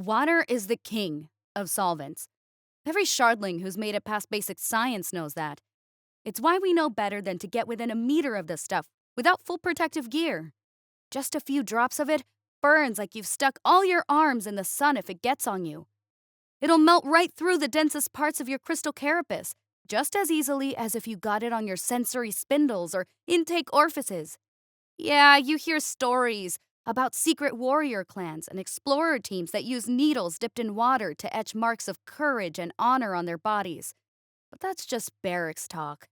Water is the king of solvents. Every shardling who's made it past basic science knows that. It's why we know better than to get within a meter of this stuff without full protective gear. Just a few drops of it burns like you've stuck all your arms in the sun if it gets on you. It'll melt right through the densest parts of your crystal carapace, just as easily as if you got it on your sensory spindles or intake orifices. Yeah, you hear stories about secret warrior clans and explorer teams that use needles dipped in water to etch marks of courage and honor on their bodies. But that's just barracks talk.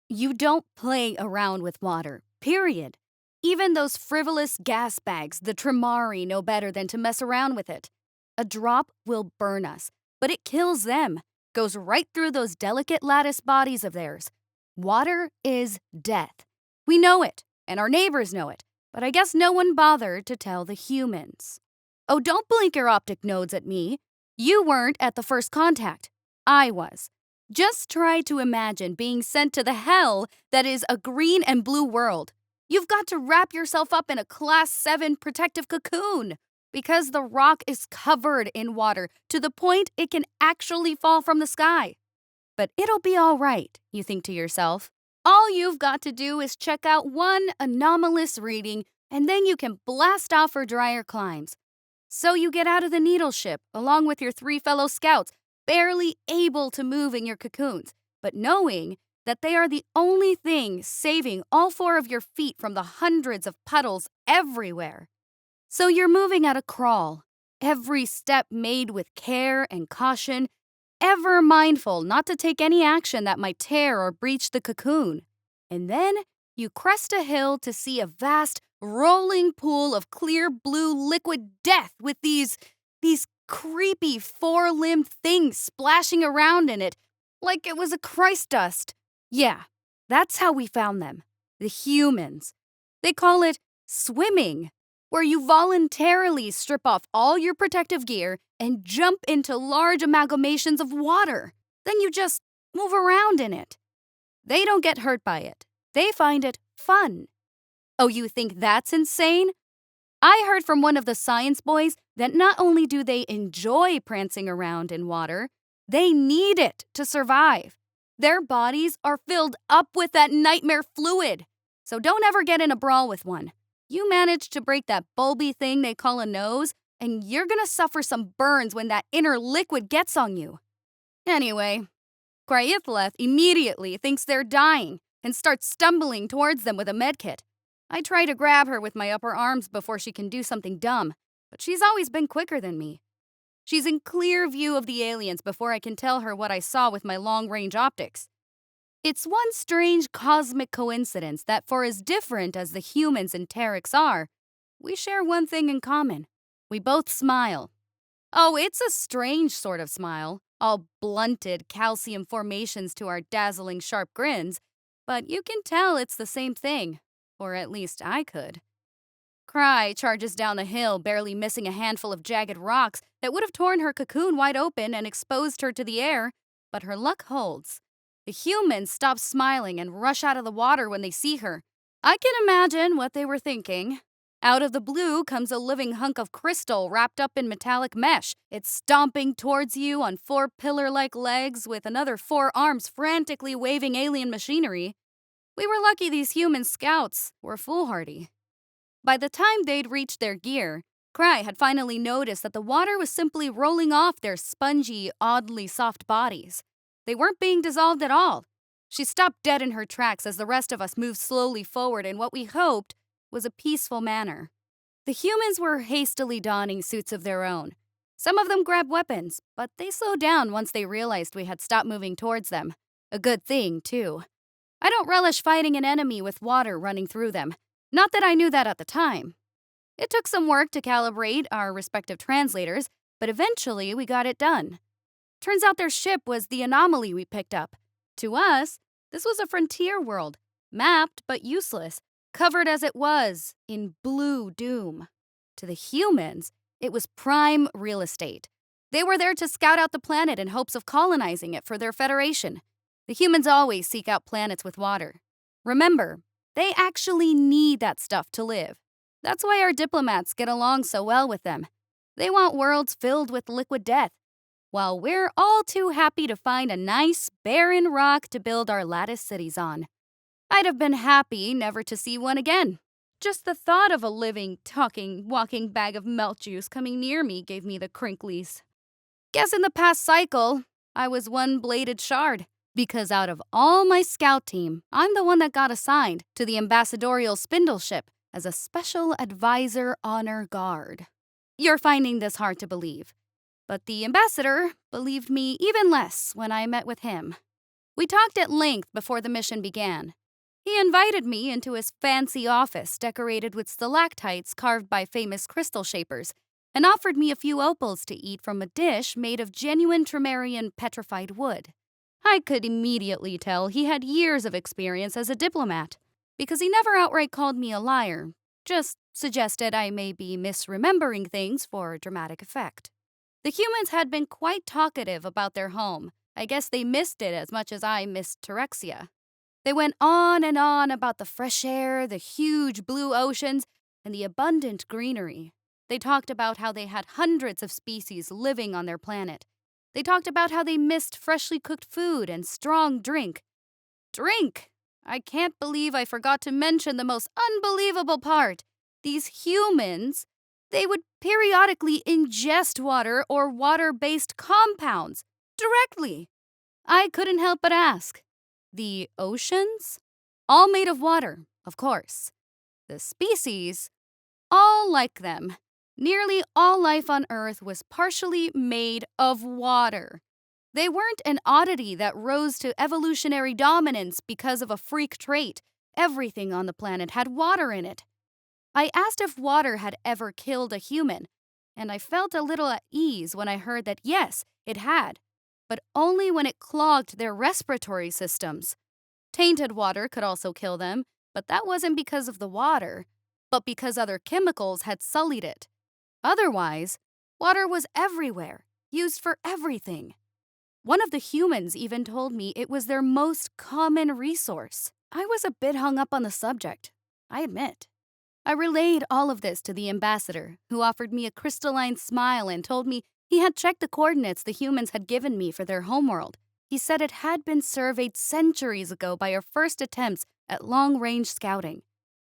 You don't play around with water, period. Even those frivolous gas bags, the Trimari, know better than to mess around with it. A drop will burn us, but it kills them, goes right through those delicate lattice bodies of theirs. Water is death. We know it, and our neighbors know it, but I guess no one bothered to tell the humans. Oh, don't blink your optic nodes at me. You weren't at the first contact. I was. Just try to imagine being sent to the hell that is a green and blue world. You've got to wrap yourself up in a Class 7 protective cocoon because the rock is covered in water to the point it can actually fall from the sky. But it'll be all right, you think to yourself. All you've got to do is check out one anomalous reading, and then you can blast off for drier climes. So you get out of the needle ship, along with your 3 fellow scouts, barely able to move in your cocoons, but knowing that they are the only thing saving all 4 of your feet from the hundreds of puddles everywhere. So you're moving at a crawl, every step made with care and caution, ever mindful not to take any action that might tear or breach the cocoon. And then you crest a hill to see a vast, rolling pool of clear blue liquid death with these creepy 4-limbed things splashing around in it like it was a Christ dust. Yeah, that's how we found them. The humans. They call it swimming, where you voluntarily strip off all your protective gear and jump into large amalgamations of water. Then you just move around in it. They don't get hurt by it. They find it fun. Oh, you think that's insane? I heard from one of the science boys that not only do they enjoy prancing around in water, they need it to survive. Their bodies are filled up with that nightmare fluid. So don't ever get in a brawl with one. You manage to break that bulby thing they call a nose, and you're gonna suffer some burns when that inner liquid gets on you. Anyway, Kryithleth immediately thinks they're dying and starts stumbling towards them with a medkit. I try to grab her with my upper arms before she can do something dumb, but she's always been quicker than me. She's in clear view of the aliens before I can tell her what I saw with my long-range optics. It's one strange cosmic coincidence that for as different as the humans and Terex are, we share one thing in common. We both smile. Oh, it's a strange sort of smile, all blunted calcium formations to our dazzling sharp grins, but you can tell it's the same thing, or at least I could. Cry charges down the hill, barely missing a handful of jagged rocks that would have torn her cocoon wide open and exposed her to the air, but her luck holds. The humans stop smiling and rush out of the water when they see her. I can imagine what they were thinking. Out of the blue comes a living hunk of crystal wrapped up in metallic mesh. It's stomping towards you on 4 pillar-like legs with another 4 arms frantically waving alien machinery. We were lucky these human scouts were foolhardy. By the time they'd reached their gear, Cry had finally noticed that the water was simply rolling off their spongy, oddly soft bodies. They weren't being dissolved at all. She stopped dead in her tracks as the rest of us moved slowly forward in what we hoped was a peaceful manner. The humans were hastily donning suits of their own. Some of them grabbed weapons, but they slowed down once they realized we had stopped moving towards them. A good thing, too. I don't relish fighting an enemy with water running through them. Not that I knew that at the time. It took some work to calibrate our respective translators, but eventually we got it done. Turns out their ship was the anomaly we picked up. To us, this was a frontier world, mapped but useless, covered as it was in blue doom. To the humans, it was prime real estate. They were there to scout out the planet in hopes of colonizing it for their federation. The humans always seek out planets with water. Remember, they actually need that stuff to live. That's why our diplomats get along so well with them. They want worlds filled with liquid death, while we're all too happy to find a nice, barren rock to build our lattice cities on. I'd have been happy never to see one again. Just the thought of a living, talking, walking bag of melt juice coming near me gave me the crinklies. Guess in the past cycle, I was one bladed shard, because out of all my scout team, I'm the one that got assigned to the ambassadorial spindle ship as a special advisor honor guard. You're finding this hard to believe, but the ambassador believed me even less when I met with him. We talked at length before the mission began. He invited me into his fancy office decorated with stalactites carved by famous crystal shapers, and offered me a few opals to eat from a dish made of genuine Tremerian petrified wood. I could immediately tell he had years of experience as a diplomat, because he never outright called me a liar, just suggested I may be misremembering things for dramatic effect. The humans had been quite talkative about their home. I guess they missed it as much as I missed Terexia. They went on and on about the fresh air, the huge blue oceans, and the abundant greenery. They talked about how they had hundreds of species living on their planet. They talked about how they missed freshly cooked food and strong drink. Drink! I can't believe I forgot to mention the most unbelievable part. These humans, they would periodically ingest water or water-based compounds directly. I couldn't help but ask. The oceans? All made of water, of course. The species? All like them. Nearly all life on Earth was partially made of water. They weren't an oddity that rose to evolutionary dominance because of a freak trait. Everything on the planet had water in it. I asked if water had ever killed a human, and I felt a little at ease when I heard that yes, it had, but only when it clogged their respiratory systems. Tainted water could also kill them, but that wasn't because of the water, but because other chemicals had sullied it. Otherwise, water was everywhere, used for everything. One of the humans even told me it was their most common resource. I was a bit hung up on the subject, I admit. I relayed all of this to the ambassador, who offered me a crystalline smile and told me he had checked the coordinates the humans had given me for their homeworld. He said it had been surveyed centuries ago by our first attempts at long-range scouting.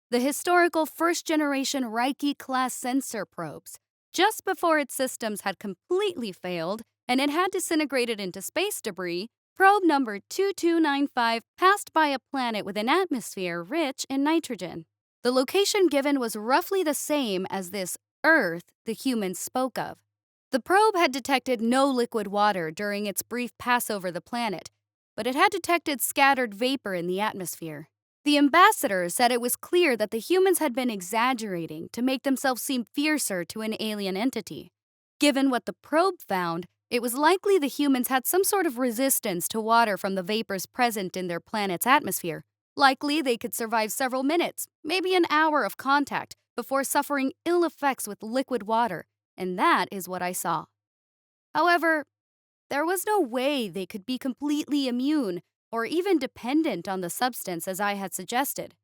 The historical first-generation Reiki-class sensor probes. Just before its systems had completely failed and it had disintegrated into space debris, probe number 2295 passed by a planet with an atmosphere rich in nitrogen. The location given was roughly the same as this Earth the humans spoke of. The probe had detected no liquid water during its brief pass over the planet, but it had detected scattered vapor in the atmosphere. The ambassador said it was clear that the humans had been exaggerating to make themselves seem fiercer to an alien entity. Given what the probe found, it was likely the humans had some sort of resistance to water from the vapors present in their planet's atmosphere. Likely they could survive several minutes, maybe an hour of contact, before suffering ill effects with liquid water, and that is what I saw. However, there was no way they could be completely immune or even dependent on the substance as I had suggested.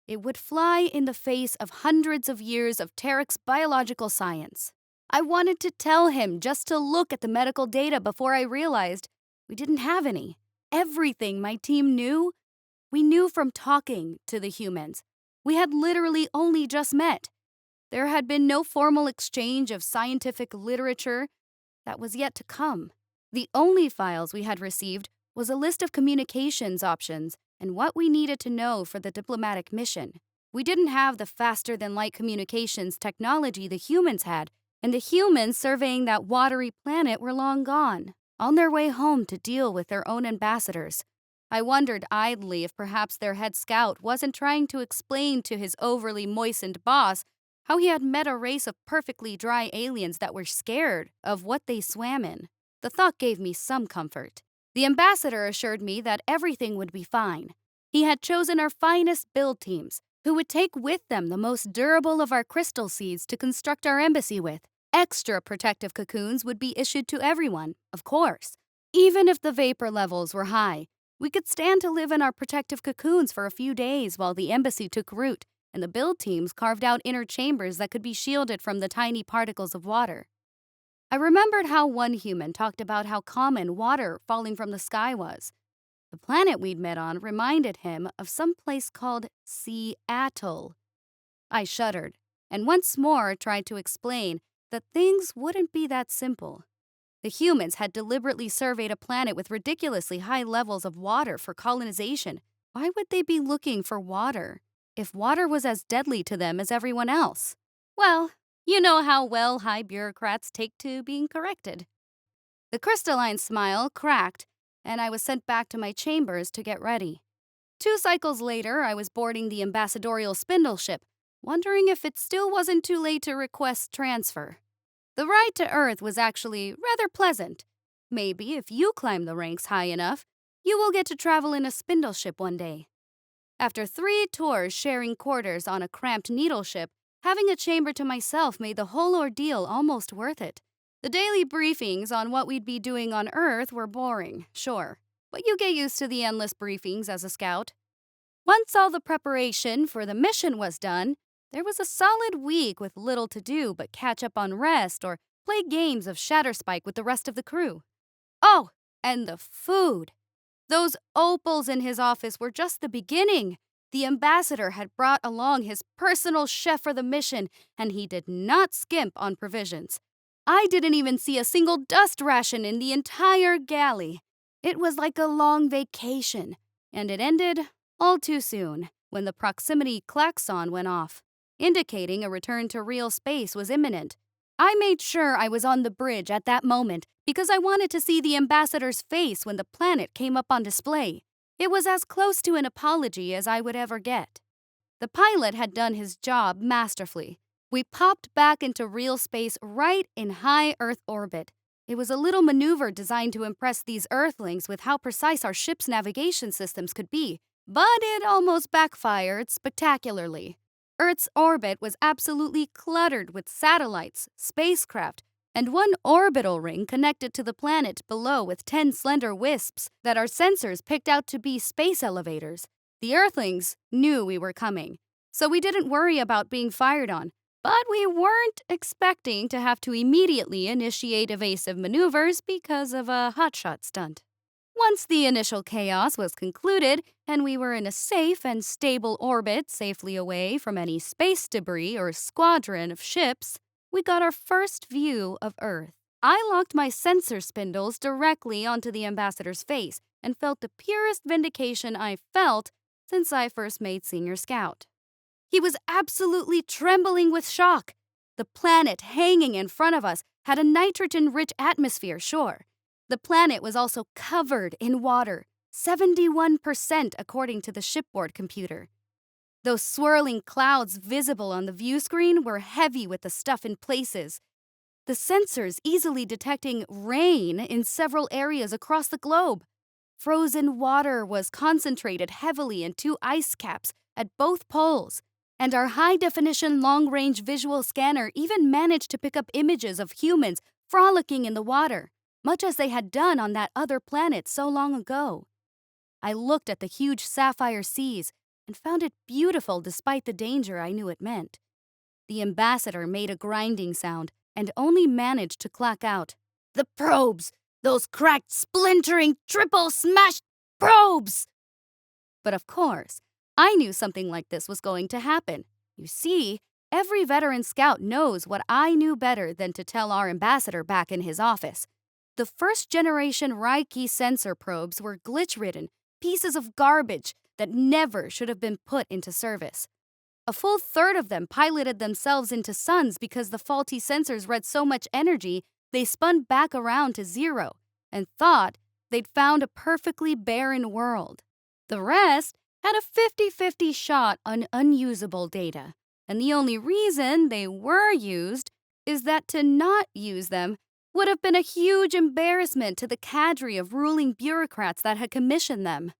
It would fly in the face of hundreds of years of Tarek's biological science. I wanted to tell him just to look at the medical data before I realized we didn't have any. Everything my team knew, we knew from talking to the humans. We had literally only just met. There had been no formal exchange of scientific literature that was yet to come. The only files we had received was a list of communications options and what we needed to know for the diplomatic mission. We didn't have the faster-than-light communications technology the humans had, and the humans surveying that watery planet were long gone, on their way home to deal with their own ambassadors. I wondered idly if perhaps their head scout wasn't trying to explain to his overly moistened boss how he had met a race of perfectly dry aliens that were scared of what they swam in. The thought gave me some comfort. The ambassador assured me that everything would be fine. He had chosen our finest build teams, who would take with them the most durable of our crystal seeds to construct our embassy with. Extra protective cocoons would be issued to everyone, of course. Even if the vapor levels were high, we could stand to live in our protective cocoons for a few days while the embassy took root, and the build teams carved out inner chambers that could be shielded from the tiny particles of water. I remembered how one human talked about how common water falling from the sky was. The planet we'd met on reminded him of some place called Seattle. I shuddered, and once more tried to explain that things wouldn't be that simple. The humans had deliberately surveyed a planet with ridiculously high levels of water for colonization. Why would they be looking for water if water was as deadly to them as everyone else? Well, you know how well high bureaucrats take to being corrected. The crystalline smile cracked, and I was sent back to my chambers to get ready. 2 cycles later, I was boarding the ambassadorial spindle ship, wondering if it still wasn't too late to request transfer. The ride to Earth was actually rather pleasant. Maybe if you climb the ranks high enough, you will get to travel in a spindle ship one day. After 3 tours sharing quarters on a cramped needle ship, having a chamber to myself made the whole ordeal almost worth it. The daily briefings on what we'd be doing on Earth were boring, sure, but you get used to the endless briefings as a scout. Once all the preparation for the mission was done, there was a solid week with little to do but catch up on rest or play games of Shatterspike with the rest of the crew. Oh, and the food! Those opals in his office were just the beginning. The ambassador had brought along his personal chef for the mission, and he did not skimp on provisions. I didn't even see a single dust ration in the entire galley. It was like a long vacation, and it ended all too soon when the proximity klaxon went off, indicating a return to real space was imminent. I made sure I was on the bridge at that moment because I wanted to see the ambassador's face when the planet came up on display. It was as close to an apology as I would ever get. The pilot had done his job masterfully. We popped back into real space right in high Earth orbit. It was a little maneuver designed to impress these Earthlings with how precise our ship's navigation systems could be, but it almost backfired spectacularly. Earth's orbit was absolutely cluttered with satellites, spacecraft, and one orbital ring connected to the planet below with 10 slender wisps that our sensors picked out to be space elevators. The Earthlings knew we were coming, so we didn't worry about being fired on. But we weren't expecting to have to immediately initiate evasive maneuvers because of a hotshot stunt. Once the initial chaos was concluded and we were in a safe and stable orbit safely away from any space debris or squadron of ships, we got our first view of Earth. I locked my sensor spindles directly onto the ambassador's face and felt the purest vindication I've felt since I first made Senior Scout. He was absolutely trembling with shock. The planet hanging in front of us had a nitrogen-rich atmosphere, sure. The planet was also covered in water, 71% according to the shipboard computer. Those swirling clouds visible on the view screen were heavy with the stuff in places. The sensors easily detecting rain in several areas across the globe. Frozen water was concentrated heavily in 2 ice caps at both poles. And our high-definition long-range visual scanner even managed to pick up images of humans frolicking in the water, much as they had done on that other planet so long ago. I looked at the huge sapphire seas and found it beautiful despite the danger I knew it meant. The ambassador made a grinding sound and only managed to clack out, "The probes! Those cracked, splintering, triple-smashed probes!" But of course, I knew something like this was going to happen. You see, every veteran scout knows what I knew better than to tell our ambassador back in his office. The first-generation Reiki sensor probes were glitch-ridden, pieces of garbage that never should have been put into service. A full third of them piloted themselves into suns because the faulty sensors read so much energy they spun back around to zero and thought they'd found a perfectly barren world. The rest had a 50-50 shot on unusable data, and the only reason they were used is that to not use them would have been a huge embarrassment to the cadre of ruling bureaucrats that had commissioned them.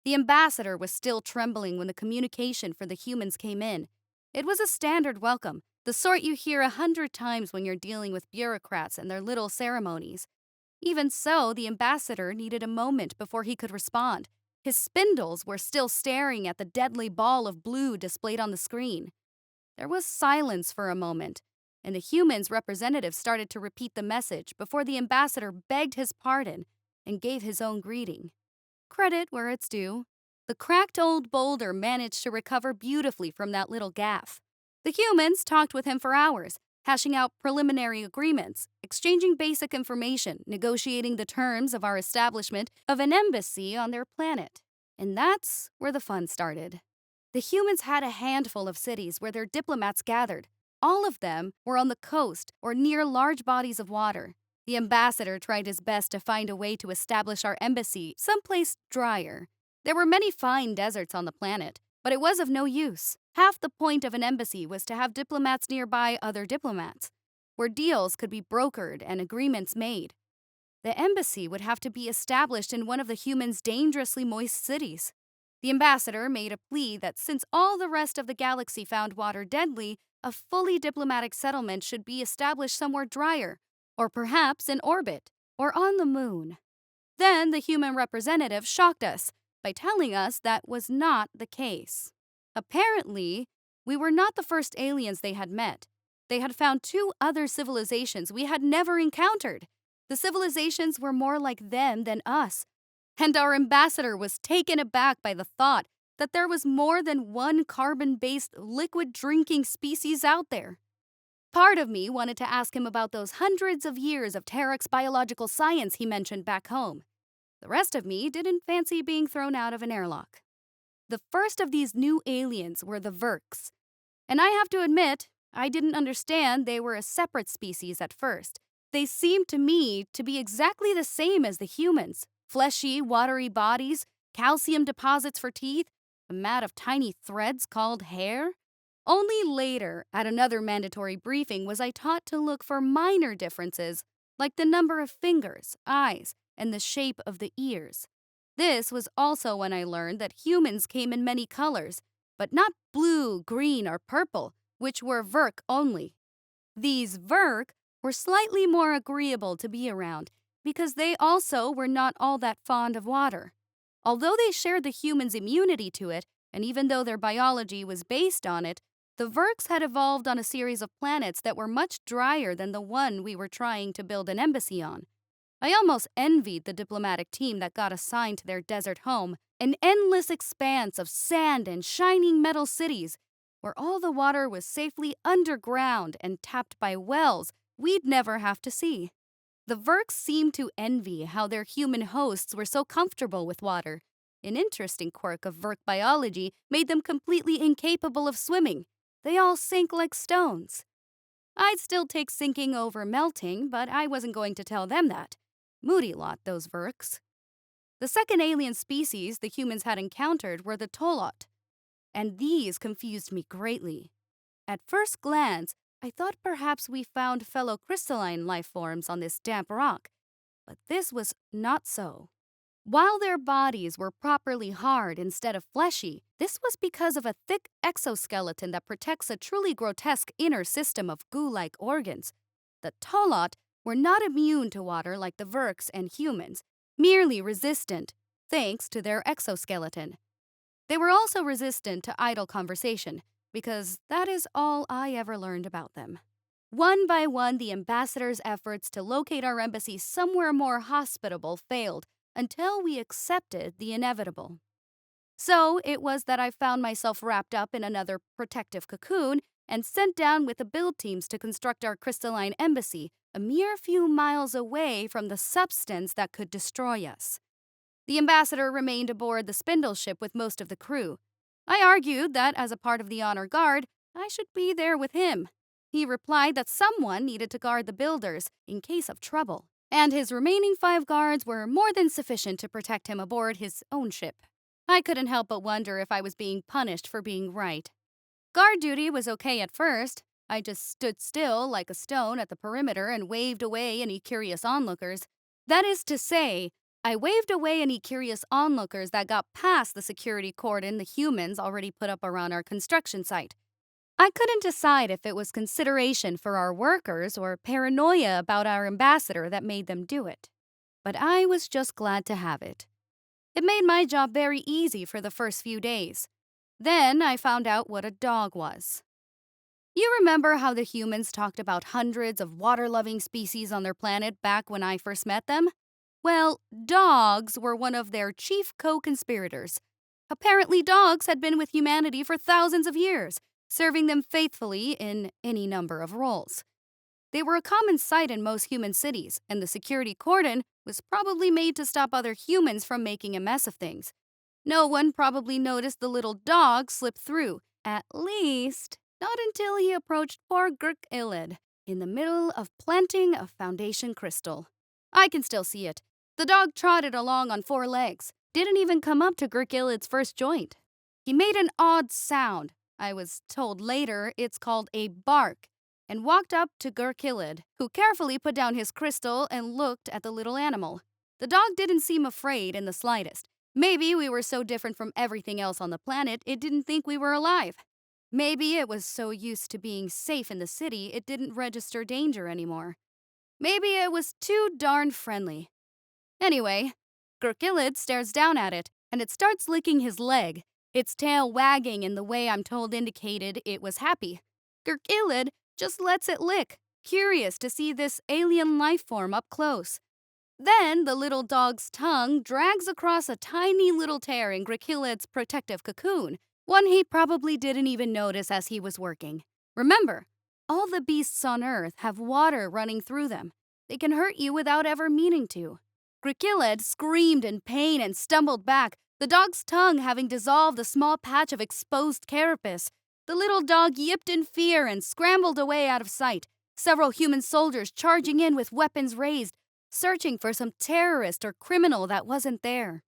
The ambassador was still trembling when the communication for the humans came in. It was a standard welcome, the sort you hear 100 times when you're dealing with bureaucrats and their little ceremonies. Even so, the ambassador needed a moment before he could respond. His spindles were still staring at the deadly ball of blue displayed on the screen. There was silence for a moment, and the humans' representatives started to repeat the message before the ambassador begged his pardon and gave his own greeting. Credit where it's due. The cracked old boulder managed to recover beautifully from that little gaffe. The humans talked with him for hours, hashing out preliminary agreements, exchanging basic information, negotiating the terms of our establishment of an embassy on their planet. And that's where the fun started. The humans had a handful of cities where their diplomats gathered. All of them were on the coast or near large bodies of water. The ambassador tried his best to find a way to establish our embassy someplace drier. There were many fine deserts on the planet, but it was of no use. Half the point of an embassy was to have diplomats nearby other diplomats, where deals could be brokered and agreements made. The embassy would have to be established in one of the humans' dangerously moist cities. The ambassador made a plea that since all the rest of the galaxy found water deadly, a fully diplomatic settlement should be established somewhere drier, or perhaps in orbit, or on the moon. Then the human representative shocked us by telling us that was not the case. Apparently, we were not the first aliens they had met. They had found 2 other civilizations we had never encountered. The civilizations were more like them than us, and our ambassador was taken aback by the thought that there was more than one carbon-based liquid drinking species out there. Part of me wanted to ask him about those hundreds of years of Tarek's biological science he mentioned back home. The rest of me didn't fancy being thrown out of an airlock. The first of these new aliens were the Verks. And I have to admit, I didn't understand they were a separate species at first. They seemed to me to be exactly the same as the humans. Fleshy, watery bodies, calcium deposits for teeth, a mat of tiny threads called hair. Only later, at another mandatory briefing, was I taught to look for minor differences, like the number of fingers, eyes, and the shape of the ears. This was also when I learned that humans came in many colors, but not blue, green, or purple, which were Verk only. These Verk were slightly more agreeable to be around because they also were not all that fond of water. Although they shared the humans' immunity to it, and even though their biology was based on it, the Verks had evolved on a series of planets that were much drier than the one we were trying to build an embassy on. I almost envied the diplomatic team that got assigned to their desert home, an endless expanse of sand and shining metal cities, where all the water was safely underground and tapped by wells we'd never have to see. The Verks seemed to envy how their human hosts were so comfortable with water. An interesting quirk of Verk biology made them completely incapable of swimming. They all sank like stones. I'd still take sinking over melting, but I wasn't going to tell them that. Moody lot, those Verks. The second alien species the humans had encountered were the Tolot, and these confused me greatly. At first glance, I thought perhaps we found fellow crystalline life forms on this damp rock, but this was not so. While their bodies were properly hard instead of fleshy, this was because of a thick exoskeleton that protects a truly grotesque inner system of goo-like organs. The Tolot were not immune to water like the Verks and humans, merely resistant, thanks to their exoskeleton. They were also resistant to idle conversation, because that is all I ever learned about them. One by one, the ambassador's efforts to locate our embassy somewhere more hospitable failed until we accepted the inevitable. So it was that I found myself wrapped up in another protective cocoon and sent down with the build teams to construct our crystalline embassy a mere few miles away from the substance that could destroy us. The ambassador remained aboard the spindle ship with most of the crew. I argued that as a part of the honor guard, I should be there with him. He replied that someone needed to guard the builders in case of trouble, and his remaining 5 guards were more than sufficient to protect him aboard his own ship. I couldn't help but wonder if I was being punished for being right. Guard duty was okay at first. I just stood still like a stone at the perimeter and waved away any curious onlookers. That is to say, I waved away any curious onlookers that got past the security cordon the humans already put up around our construction site. I couldn't decide if it was consideration for our workers or paranoia about our ambassador that made them do it. But I was just glad to have it. It made my job very easy for the first few days. Then I found out what a dog was. You remember how the humans talked about hundreds of water-loving species on their planet back when I first met them? Well, dogs were one of their chief co-conspirators. Apparently, dogs had been with humanity for thousands of years, serving them faithfully in any number of roles. They were a common sight in most human cities, and the security cordon was probably made to stop other humans from making a mess of things. No one probably noticed the little dog slip through, at least not until he approached poor Gurk Illid in the middle of planting a foundation crystal. I can still see it. The dog trotted along on four legs, didn't even come up to Gurk Illid's first joint. He made an odd sound. I was told later it's called a bark, and walked up to Gurk Illid, who carefully put down his crystal and looked at the little animal. The dog didn't seem afraid in the slightest. Maybe we were so different from everything else on the planet, it didn't think we were alive. Maybe it was so used to being safe in the city, it didn't register danger anymore. Maybe it was too darn friendly. Anyway, Gurkilid stares down at it, and it starts licking his leg, its tail wagging in the way I'm told indicated it was happy. Gurkilid just lets it lick, curious to see this alien life form up close. Then the little dog's tongue drags across a tiny little tear in Gurkilid's protective cocoon, one he probably didn't even notice as he was working. Remember, all the beasts on Earth have water running through them. They can hurt you without ever meaning to. Gurkilid screamed in pain and stumbled back, the dog's tongue having dissolved a small patch of exposed carapace. The little dog yipped in fear and scrambled away out of sight, several human soldiers charging in with weapons raised, searching for some terrorist or criminal that wasn't there.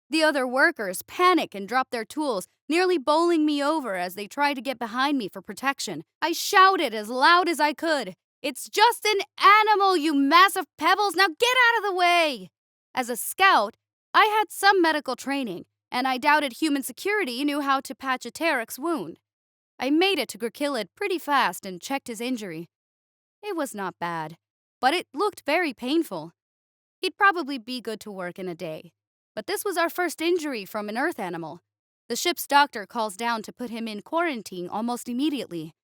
The other workers panic and drop their tools, nearly bowling me over as they try to get behind me for protection. I shouted as loud as I could, "It's just an animal, you massive pebbles! Now get out of the way!" As a scout, I had some medical training, and I doubted human security knew how to patch a Terex wound. I made it to Gurkilid pretty fast and checked his injury. It was not bad, but it looked very painful. He'd probably be good to work in a day. But this was our first injury from an Earth animal. The ship's doctor calls down to put him in quarantine almost immediately.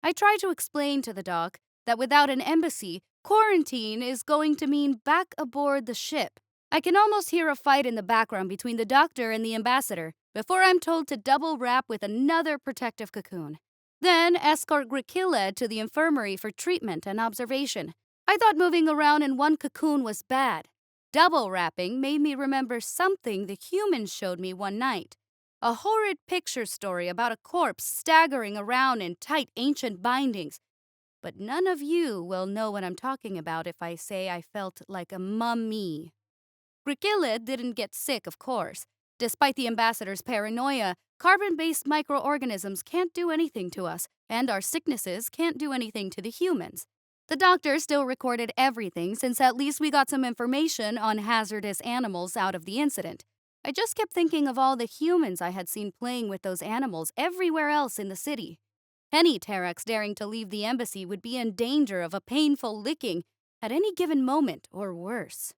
I try to explain to the doc that without an embassy, quarantine is going to mean back aboard the ship. I can almost hear a fight in the background between the doctor and the ambassador before I'm told to double wrap with another protective cocoon. Then escort Gurkilid to the infirmary for treatment and observation. I thought moving around in one cocoon was bad. Double wrapping made me remember something the humans showed me one night. A horrid picture story about a corpse staggering around in tight ancient bindings. But none of you will know what I'm talking about if I say I felt like a mummy. Gurkilid didn't get sick, of course. Despite the ambassador's paranoia, carbon-based microorganisms can't do anything to us, and our sicknesses can't do anything to the humans. The doctor still recorded everything since at least we got some information on hazardous animals out of the incident. I just kept thinking of all the humans I had seen playing with those animals everywhere else in the city. Any Terex daring to leave the embassy would be in danger of a painful licking at any given moment, or worse.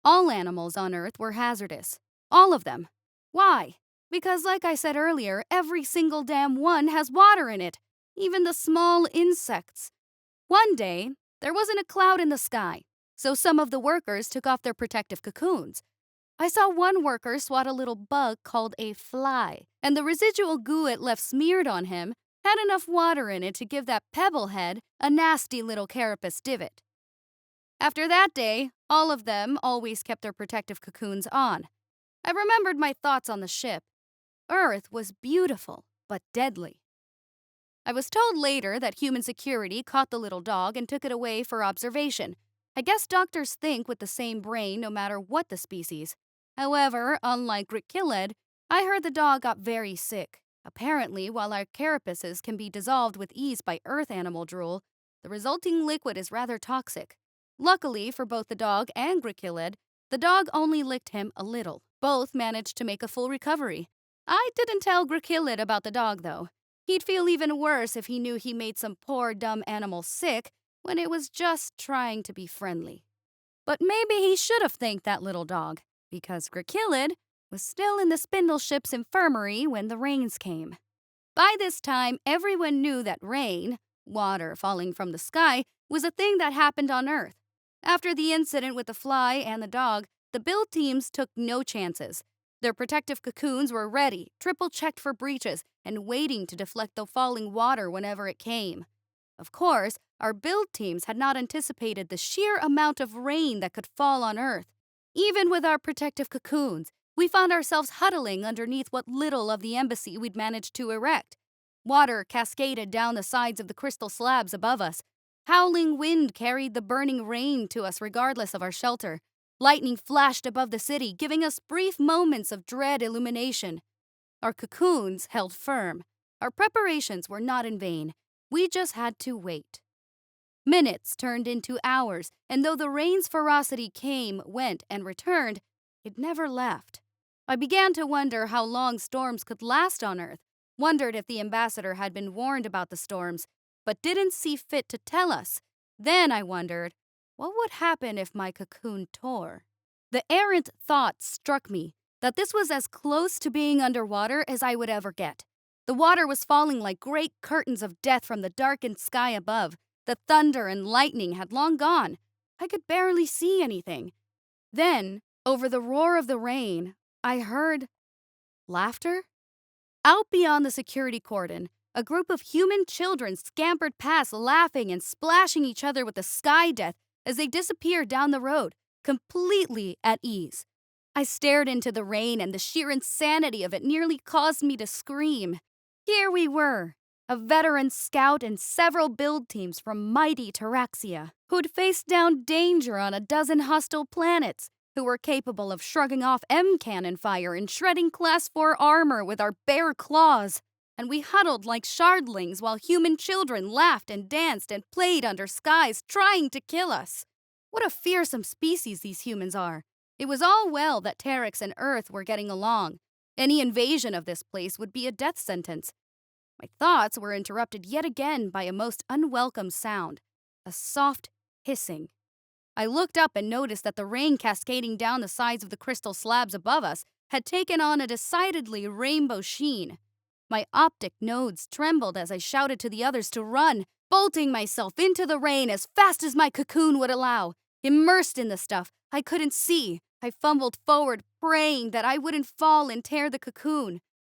All animals on Earth were hazardous. All of them. Why? Because, like I said earlier, every single damn one has water in it, even the small insects. One day, there wasn't a cloud in the sky, so some of the workers took off their protective cocoons. I saw one worker swat a little bug called a fly, and the residual goo it left smeared on him had enough water in it to give that pebble head a nasty little carapace divot. After that day, all of them always kept their protective cocoons on. I remembered my thoughts on the ship. Earth was beautiful, but deadly. I was told later that human security caught the little dog and took it away for observation. I guess doctors think with the same brain no matter what the species. However, unlike Gurkilid, I heard the dog got very sick. Apparently, while our carapaces can be dissolved with ease by earth animal drool, the resulting liquid is rather toxic. Luckily for both the dog and Gurkilid, the dog only licked him a little. Both managed to make a full recovery. I didn't tell Gurkilid about the dog, though. He'd feel even worse if he knew he made some poor dumb animal sick when it was just trying to be friendly. But maybe he should have thanked that little dog, because Gurkilid was still in the spindle ship's infirmary when the rains came. By this time, everyone knew that rain, Water falling from the sky was a thing that happened on Earth. After the incident with the fly and the dog, the build teams took no chances. Their protective cocoons were ready, triple checked for breaches, and waiting to deflect the falling water whenever it came. Of course, our build teams had not anticipated the sheer amount of rain that could fall on Earth. Even with our protective cocoons, we found ourselves huddling underneath what little of the embassy we'd managed to erect. Water cascaded down the sides of the crystal slabs above us. Howling wind carried the burning rain to us regardless of our shelter. Lightning flashed above the city, giving us brief moments of dread illumination. Our cocoons held firm. Our preparations were not in vain. We just had to wait. Minutes turned into hours, and though the rain's ferocity came, went, and returned, it never left. I began to wonder how long storms could last on Earth, wondered if the ambassador had been warned about the storms, but didn't see fit to tell us. Then I wondered, what would happen if my cocoon tore? The errant thought struck me that this was as close to being underwater as I would ever get. The water was falling like great curtains of death from the darkened sky above. The thunder and lightning had long gone. I could barely see anything. Then, over the roar of the rain, I heard laughter. Out beyond the security cordon, a group of human children scampered past, laughing and splashing each other with the sky death as they disappeared down the road, completely at ease. I stared into the rain, and the sheer insanity of it nearly caused me to scream. Here we were, a veteran scout and several build teams from mighty Taraxia, who'd faced down danger on a dozen hostile planets, who were capable of shrugging off M-cannon fire and shredding Class 4 armor with our bare claws. And we huddled like shardlings while human children laughed and danced and played under skies trying to kill us. What a fearsome species these humans are. It was all well that Terex and Earth were getting along. Any invasion of this place would be a death sentence. My thoughts were interrupted yet again by a most unwelcome sound, a soft hissing. I looked up and noticed that the rain cascading down the sides of the crystal slabs above us had taken on a decidedly rainbow sheen. My optic nodes trembled as I shouted to the others to run, bolting myself into the rain as fast as my cocoon would allow. Immersed in the stuff I couldn't see, I fumbled forward, praying that I wouldn't fall and tear the cocoon.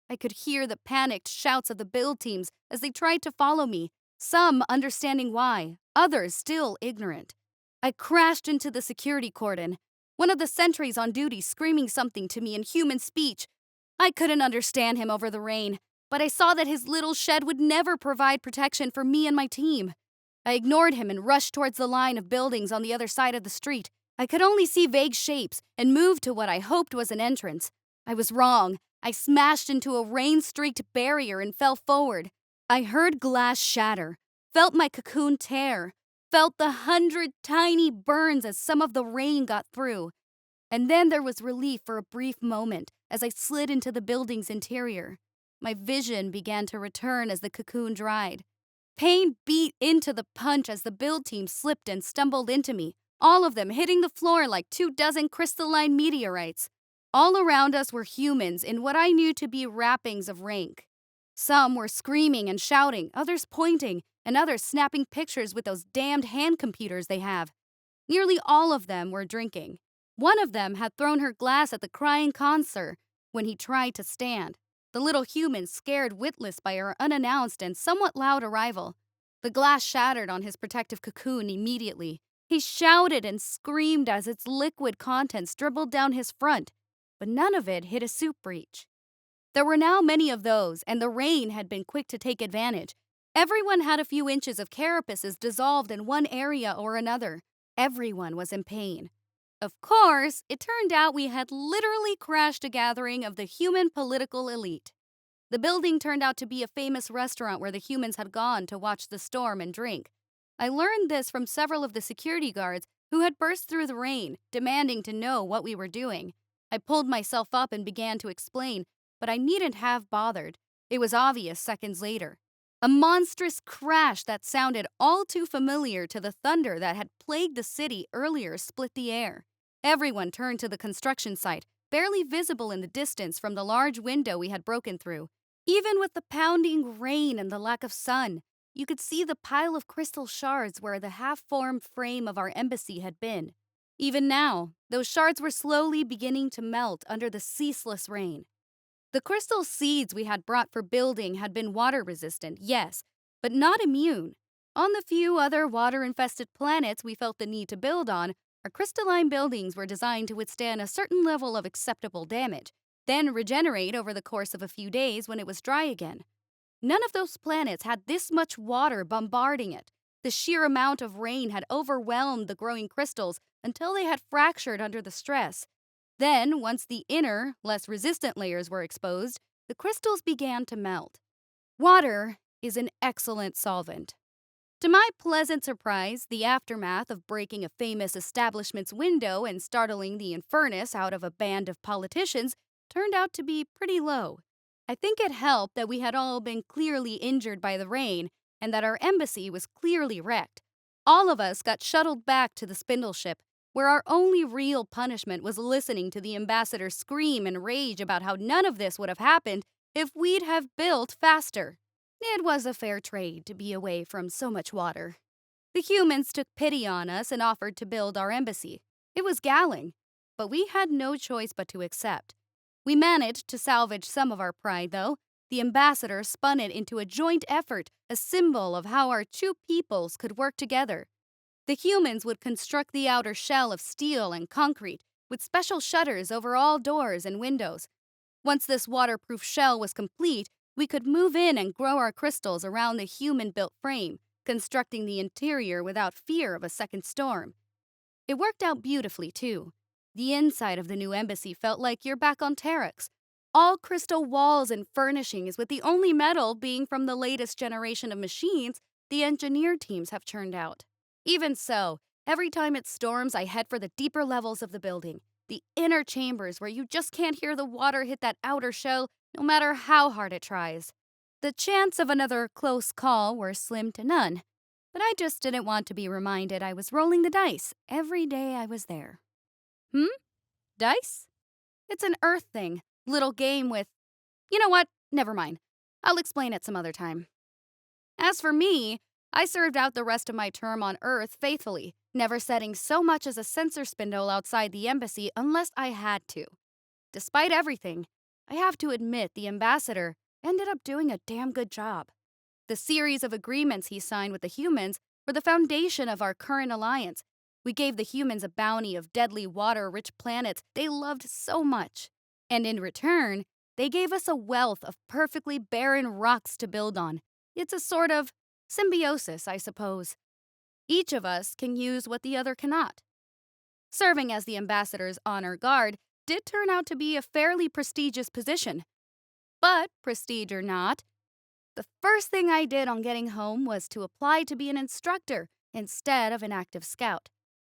I could hear the panicked shouts of the build teams as they tried to follow me, some understanding why, others still ignorant. I crashed into the security cordon, one of the sentries on duty screaming something to me in human speech. I couldn't understand him over the rain, but I saw that his little shed would never provide protection for me and my team. I ignored him and rushed towards the line of buildings on the other side of the street. I could only see vague shapes and moved to what I hoped was an entrance. I was wrong. I smashed into a rain-streaked barrier and fell forward. I heard glass shatter, felt my cocoon tear, felt the 100 tiny burns as some of the rain got through. And then there was relief for a brief moment as I slid into the building's interior. My vision began to return as the cocoon dried. Pain beat into the punch as the build team slipped and stumbled into me, all of them hitting the floor like 24 crystalline meteorites. All around us were humans in what I knew to be wrappings of rank. Some were screaming and shouting, others pointing, and others snapping pictures with those damned hand computers they have. Nearly all of them were drinking. One of them had thrown her glass at the crying consul when he tried to stand. The little human scared witless by our unannounced and somewhat loud arrival. The glass shattered on his protective cocoon immediately. He shouted and screamed as its liquid contents dribbled down his front, but none of it hit a soup breach. There were now many of those, and the rain had been quick to take advantage. Everyone had a few inches of carapaces dissolved in one area or another. Everyone was in pain. Of course, it turned out we had literally crashed a gathering of the human political elite. The building turned out to be a famous restaurant where the humans had gone to watch the storm and drink. I learned this from several of the security guards who had burst through the rain, demanding to know what we were doing. I pulled myself up and began to explain, but I needn't have bothered. It was obvious seconds later. A monstrous crash that sounded all too familiar to the thunder that had plagued the city earlier split the air. Everyone turned to the construction site, barely visible in the distance from the large window we had broken through. Even with the pounding rain and the lack of sun, you could see the pile of crystal shards where the half-formed frame of our embassy had been. Even now, those shards were slowly beginning to melt under the ceaseless rain. The crystal seeds we had brought for building had been water-resistant, yes, but not immune. On the few other water-infested planets we felt the need to build on, our crystalline buildings were designed to withstand a certain level of acceptable damage, then regenerate over the course of a few days when it was dry again. None of those planets had this much water bombarding it. The sheer amount of rain had overwhelmed the growing crystals until they had fractured under the stress. Then, once the inner, less resistant layers were exposed, the crystals began to melt. Water is an excellent solvent. To my pleasant surprise, the aftermath of breaking a famous establishment's window and startling the infernus out of a band of politicians turned out to be pretty low. I think it helped that we had all been clearly injured by the rain and that our embassy was clearly wrecked. All of us got shuttled back to the spindle ship, where our only real punishment was listening to the ambassador scream and rage about how none of this would have happened if we'd have built faster. It was a fair trade to be away from so much water. The humans took pity on us and offered to build our embassy. It was galling, but we had no choice but to accept. We managed to salvage some of our pride, though. The ambassador spun it into a joint effort, a symbol of how our two peoples could work together. The humans would construct the outer shell of steel and concrete, with special shutters over all doors and windows. Once this waterproof shell was complete, we could move in and grow our crystals around the human-built frame, constructing the interior without fear of a second storm. It worked out beautifully, too. The inside of the new embassy felt like you're back on Terex. All crystal walls and furnishings, with the only metal being from the latest generation of machines the engineer teams have churned out. Even so, every time it storms, I head for the deeper levels of the building, the inner chambers where you just can't hear the water hit that outer shell no matter how hard it tries. The chance of another close call were slim to none, but I just didn't want to be reminded I was rolling the dice every day I was there. Dice? It's an Earth thing. Little game with... You know what? Never mind. I'll explain it some other time. As for me, I served out the rest of my term on Earth faithfully, never setting so much as a sensor spindle outside the embassy unless I had to. Despite everything, I have to admit the ambassador ended up doing a damn good job. The series of agreements he signed with the humans were the foundation of our current alliance. We gave the humans a bounty of deadly water-rich planets they loved so much. And in return, they gave us a wealth of perfectly barren rocks to build on. It's a sort of symbiosis, I suppose. Each of us can use what the other cannot. Serving as the ambassador's honor guard did turn out to be a fairly prestigious position. But, prestige or not, the first thing I did on getting home was to apply to be an instructor instead of an active scout.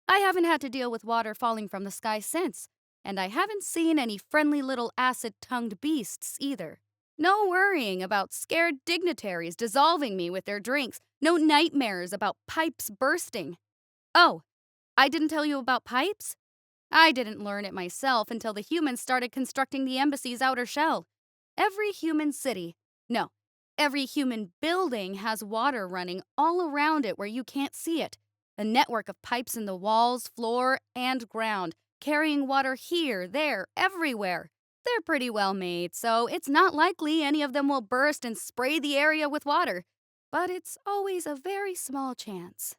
I haven't had to deal with water falling from the sky since, and I haven't seen any friendly little acid-tongued beasts either. No worrying about scared dignitaries dissolving me with their drinks. No nightmares about pipes bursting. Oh, I didn't tell you about pipes? I didn't learn it myself until the humans started constructing the embassy's outer shell. Every human building has water running all around it where you can't see it. A network of pipes in the walls, floor, and ground, carrying water here, there, everywhere. They're pretty well made, so it's not likely any of them will burst and spray the area with water. But it's always a very small chance.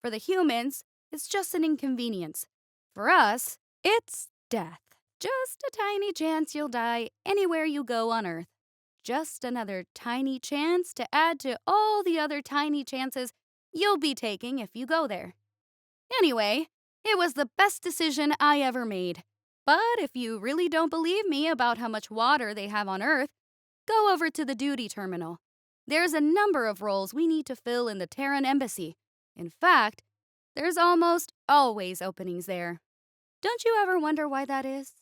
For the humans, it's just an inconvenience. For us, it's death. Just a tiny chance you'll die anywhere you go on Earth. Just another tiny chance to add to all the other tiny chances you'll be taking if you go there. Anyway, it was the best decision I ever made. But if you really don't believe me about how much water they have on Earth, go over to the duty terminal. There's a number of roles we need to fill in the Terran embassy. In fact, there's almost always openings there. Don't you ever wonder why that is?